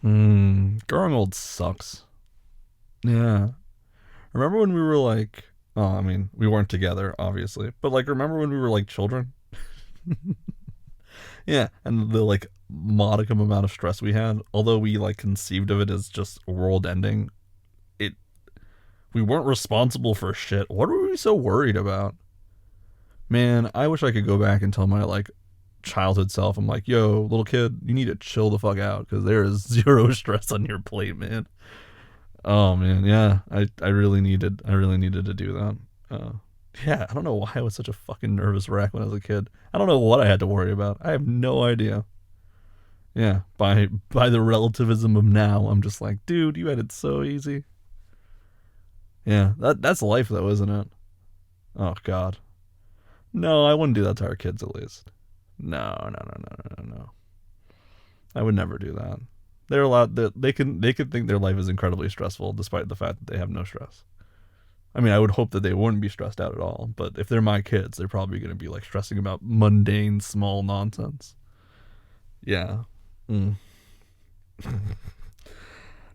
Growing old sucks. Yeah. Remember when we were like, oh, I mean, we weren't together, obviously, but like, remember when we were like children? Yeah, and the like modicum amount of stress we had, although we like conceived of it as just world ending, it we weren't responsible for shit. What were we so worried about? Man, I wish I could go back and tell my like childhood self, I'm like, yo, little kid, you need to chill the fuck out because there is zero stress on your plate, man. Oh man, yeah, I really needed to do that. Yeah, I don't know why I was such a fucking nervous wreck when I was a kid. I don't know what I had to worry about. I have no idea. Yeah, by the relativism of now, I'm just like, dude, you had it so easy. Yeah, that's life though, isn't it? Oh god. No, I wouldn't do that to our kids at least. No, no, no, no, no, no. I would never do that. They're allowed that they could think their life is incredibly stressful despite the fact that they have no stress. I mean, I would hope that they wouldn't be stressed out at all, but if they're my kids, they're probably going to be like stressing about mundane small nonsense. Yeah. Mm.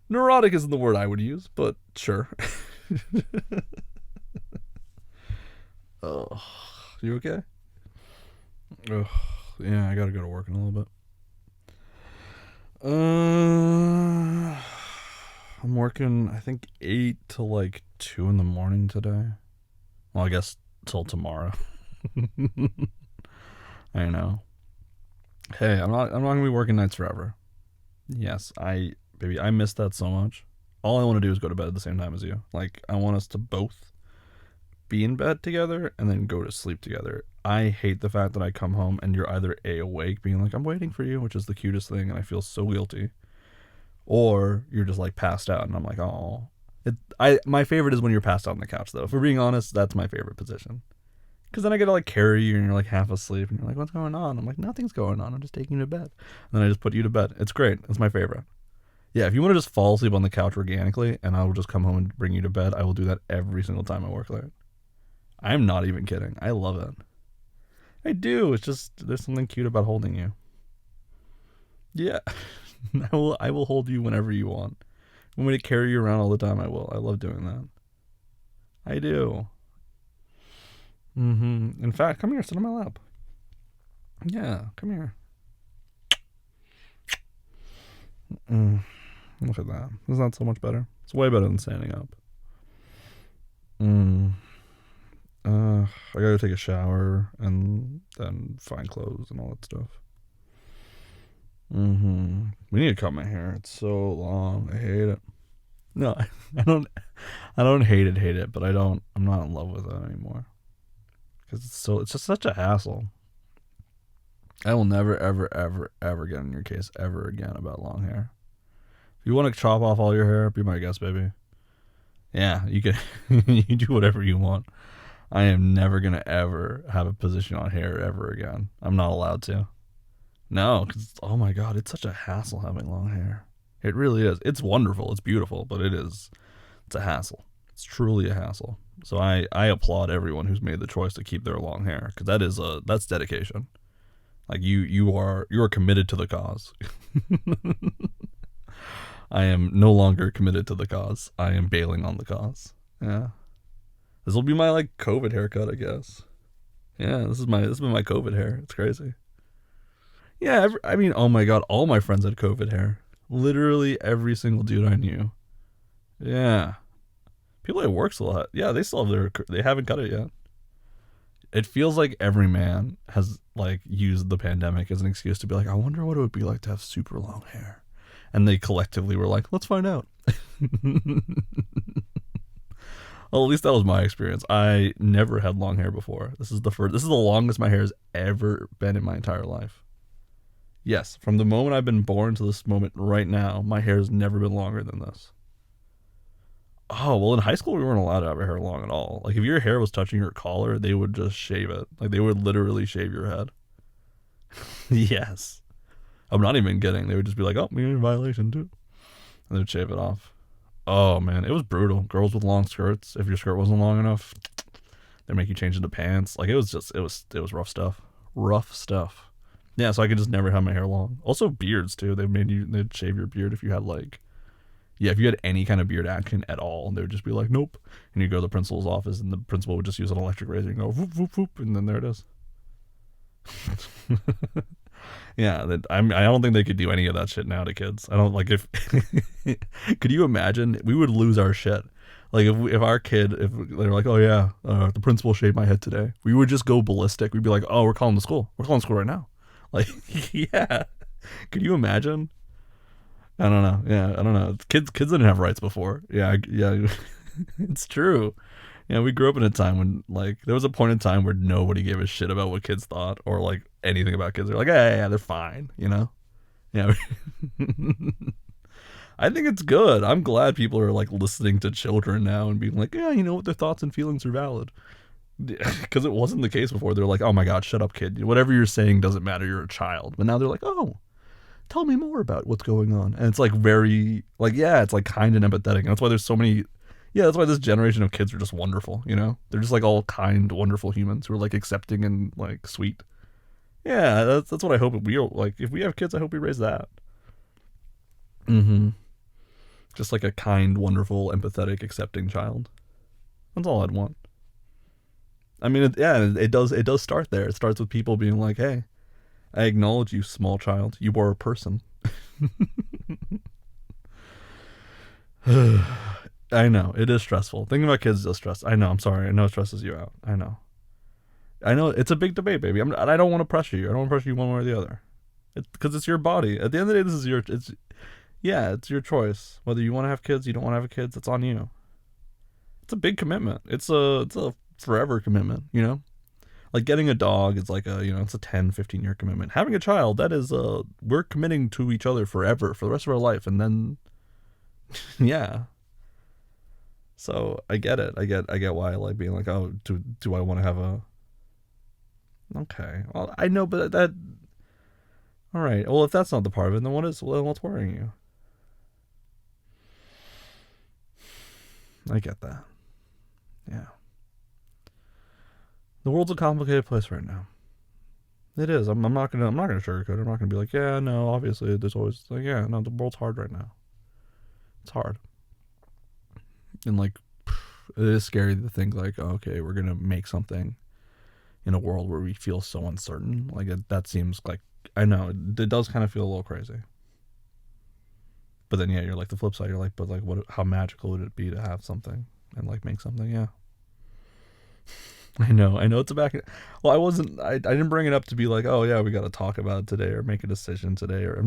Neurotic isn't the word I would use, but sure. Oh, you okay? Ugh, yeah, I gotta go to work in a little bit. I'm working, I think, 8 to like 2 in the morning today. Well, I guess till tomorrow. I know. Hey, I'm not gonna be working nights forever. Yes, baby, I miss that so much. All I want to do is go to bed at the same time as you. Like, I want us to both be in bed together and then go to sleep together. I hate the fact that I come home and you're either A, awake, being like, I'm waiting for you, which is the cutest thing, and I feel so guilty, or you're just like passed out, and I'm like, oh. My favorite is when you're passed out on the couch, though. If we're being honest, that's my favorite position. Because then I get to like carry you and you're like half asleep and you're like, what's going on? I'm like, nothing's going on. I'm just taking you to bed. And then I just put you to bed. It's great. It's my favorite. Yeah, if you want to just fall asleep on the couch organically and I will just come home and bring you to bed, I will do that every single time I work late. I'm not even kidding. I love it. I do. It's just there's something cute about holding you. Yeah. I will hold you whenever you want. Want me to carry you around all the time, I will. I love doing that. I do. In fact, come here, sit on my lap. Yeah, come here. Mm, look at that. Isn't that so much better? It's way better than standing up. Mm. I gotta take a shower and then find clothes and all that stuff. We need to cut my hair. It's so long. I hate it. No, I don't. I don't hate it, but I don't. I'm not in love with it anymore because it's so. It's just such a hassle. I will never, ever, ever, ever get in your case ever again about long hair. If you want to chop off all your hair, be my guest, baby. Yeah, you can. You do whatever you want. I am never gonna ever have a position on hair ever again. I'm not allowed to. No, because oh my god, it's such a hassle having long hair. It really is. It's wonderful. It's beautiful, but it is. It's a hassle. It's truly a hassle. So I applaud everyone who's made the choice to keep their long hair because that's dedication. Like you are committed to the cause. I am no longer committed to the cause. I am bailing on the cause. Yeah. This will be my like COVID haircut, I guess. Yeah, this has been my COVID hair. It's crazy. Yeah, I mean, oh my god, all my friends had COVID hair. Literally every single dude I knew. Yeah, people at work still have. Yeah, they still have They haven't cut it yet. It feels like every man has like used the pandemic as an excuse to be like, I wonder what it would be like to have super long hair, and they collectively were like, let's find out. Well, at least that was my experience. I never had long hair before. This is the first. This is the longest my hair has ever been in my entire life. Yes, from the moment I've been born to this moment right now, my hair has never been longer than this. Oh, well, in high school, we weren't allowed to have our hair long at all. Like, if your hair was touching your collar, they would just shave it. Like, they would literally shave your head. Yes. I'm not even kidding. They would just be like, oh, you're in violation, too. And they would shave it off. Oh, man, it was brutal. Girls with long skirts, if your skirt wasn't long enough, they'd make you change into pants. Like, it was rough stuff. Rough stuff. Yeah, so I could just never have my hair long. Also beards too. They'd shave your beard if you had like, yeah, if you had any kind of beard action at all, they would just be like, nope. And you go to the principal's office, and the principal would just use an electric razor and go whoop whoop whoop, and then there it is. Yeah, I don't think they could do any of that shit now to kids. I don't like if. Could you imagine? We would lose our shit. Like if our kid, if they're like, oh yeah, the principal shaved my head today, we would just go ballistic. We'd be like, oh, we're calling the school. We're calling the school right now. Like, yeah. Could you imagine? I don't know. Yeah, I don't know. Kids didn't have rights before. Yeah, yeah. It's true. Yeah, we grew up in a time when like there was a point in time where nobody gave a shit about what kids thought or like anything about kids. They're like, yeah, they're fine, you know? Yeah. I think it's good. I'm glad people are like listening to children now and being like, yeah, you know what, their thoughts and feelings are valid. Because it wasn't the case before. They're like, oh my god, shut up, kid. Whatever you're saying doesn't matter. You're a child. But now they're like, oh, tell me more about what's going on. And it's like very like, yeah, it's like kind and empathetic. And that's why there's so many. Yeah, that's why this generation of kids are just wonderful. You know, they're just like all kind, wonderful humans who are like accepting and like sweet. Yeah, that's what I hope we like. If we have kids, I hope we raise that. Mm-hmm. Just like a kind, wonderful, empathetic, accepting child. That's all I'd want. I mean, it does. It does start there. It starts with people being like, "Hey, I acknowledge you, small child. You are a person." I know it is stressful. Thinking about kids is stress. I know. I'm sorry. I know it stresses you out. I know. I know it's a big debate, baby. I don't want to pressure you. I don't want to pressure you one way or the other. Because it's your body. At the end of the day, this is your. It's yeah, it's your choice. Whether you want to have kids, you don't want to have kids. It's on you. It's a big commitment. It's a forever commitment. You know, like getting a dog is like a it's a 10, 15 year commitment. Having a child, that is we're committing to each other forever for the rest of our life, and then yeah. So I get it. I get why like being like, oh, do I want to have a okay. Well, I know, but that all right. Well, if that's not the part of it, then what's worrying you? I get that. Yeah. The world's a complicated place right now. It is. I'm not gonna sugarcoat it. I'm not gonna be like, yeah, no, obviously there's always like, yeah, no, the world's hard right now. It's hard. And like it is scary to think like, oh, okay, we're gonna make something in a world where we feel so uncertain. Like that seems like I know it does kind of feel a little crazy. But then yeah, you're like the flip side. You're like, but like, what? How magical would it be to have something and like make something? Yeah. I know it's a back. Well, I didn't bring it up to be like, oh yeah, we got to talk about it today or make a decision today, or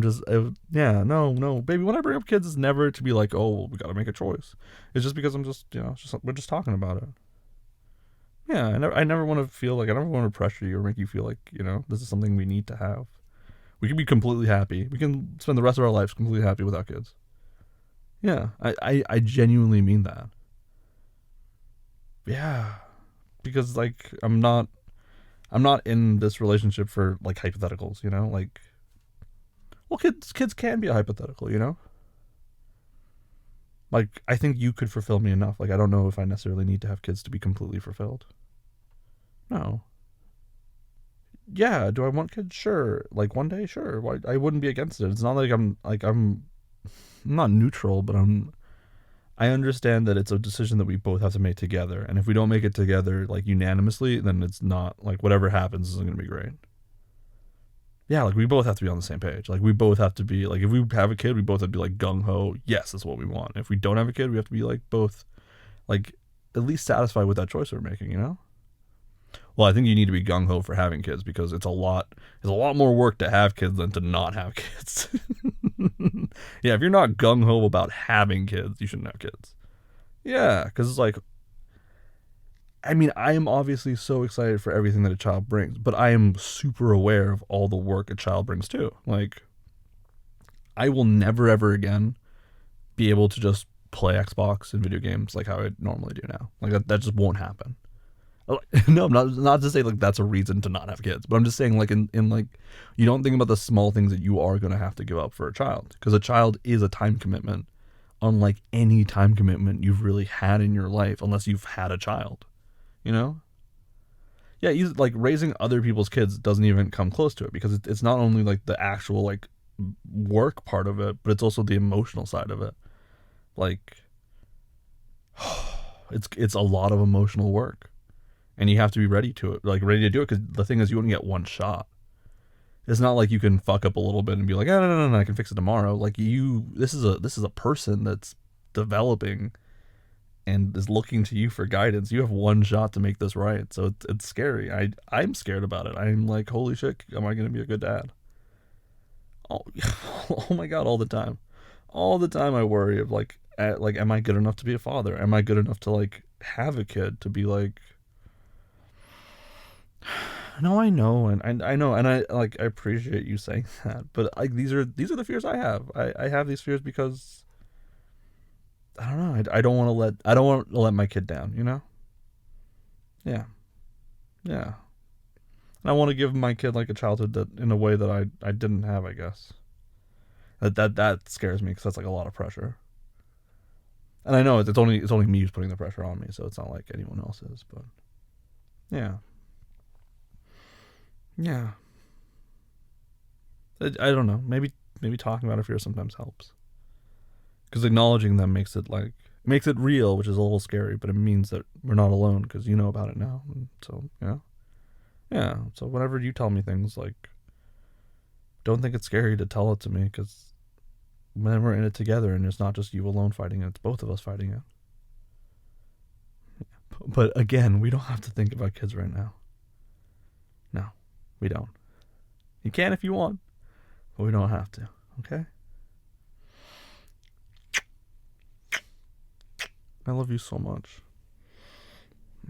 yeah, no, baby. When I bring up kids, it's never to be like, oh, well, we got to make a choice. It's just because I'm just, we're just talking about it. Yeah, I never want to feel like I never want to pressure you or make you feel like this is something we need to have. We can be completely happy. We can spend the rest of our lives completely happy without kids. Yeah, I genuinely mean that. Yeah. Because like I'm not in this relationship for like hypotheticals, like well kids can be a hypothetical, like I think you could fulfill me enough. Like I don't know if I necessarily need to have kids to be completely fulfilled. No. Yeah, do I want kids? Sure. Like one day, sure. Why I wouldn't be against it. It's not like I'm not neutral, but I understand that it's a decision that we both have to make together. And if we don't make it together, like unanimously, then it's not like whatever happens isn't going to be great. Yeah, like we both have to be on the same page. Like we both have to be like, if we have a kid, we both have to be like gung ho. Yes, that's what we want. If we don't have a kid, we have to be like both, like at least satisfied with that choice we're making. Well, I think you need to be gung ho for having kids because it's a lot more work to have kids than to not have kids. Yeah, if you're not gung ho about having kids, you shouldn't have kids. Yeah, because it's like, I mean, I am obviously so excited for everything that a child brings, but I am super aware of all the work a child brings too. Like, I will never ever again be able to just play Xbox and video games like how I normally do now. Like that just won't happen. No, not to say like that's a reason to not have kids, but I'm just saying like in like you don't think about the small things that you are going to have to give up for a child, because a child is a time commitment unlike any time commitment you've really had in your life unless you've had a child. You Yeah, like raising other people's kids doesn't even come close to it, because it's not only like the actual like work part of it, but it's also the emotional side of it. Like it's a lot of emotional work, and you have to be ready to it, like ready to do it, because the thing is, you only get one shot. It's not like you can fuck up a little bit and be like, oh, no, I can fix it tomorrow. Like this is a person that's developing and is looking to you for guidance. You have one shot to make this right, so it's scary. I'm scared about it. I'm like, holy shit, am I gonna be a good dad? Oh, oh my god, all the time I worry of like, am I good enough to be a father? Am I good enough to like have a kid? To be like, no, I know, and I know, and I like, I appreciate you saying that, but like these are the fears I have. I have these fears because I don't know. I don't want to let my kid down. You know? Yeah, yeah. And I want to give my kid like a childhood that in a way that I didn't have. I guess that scares me, because that's like a lot of pressure. And I know it's only me who's putting the pressure on me, so it's not like anyone else is. But yeah, yeah. I don't know. Maybe talking about our fears sometimes helps, because acknowledging them makes it real, which is a little scary, but it means that we're not alone, because you know about it now. And so yeah. So whenever you tell me things, like, don't think it's scary to tell it to me, because when we're in it together, and it's not just you alone fighting it, it's both of us fighting it. But again, we don't have to think about kids right now. No, we don't. You can if you want, but we don't have to. Okay? I love you so much.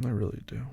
I really do.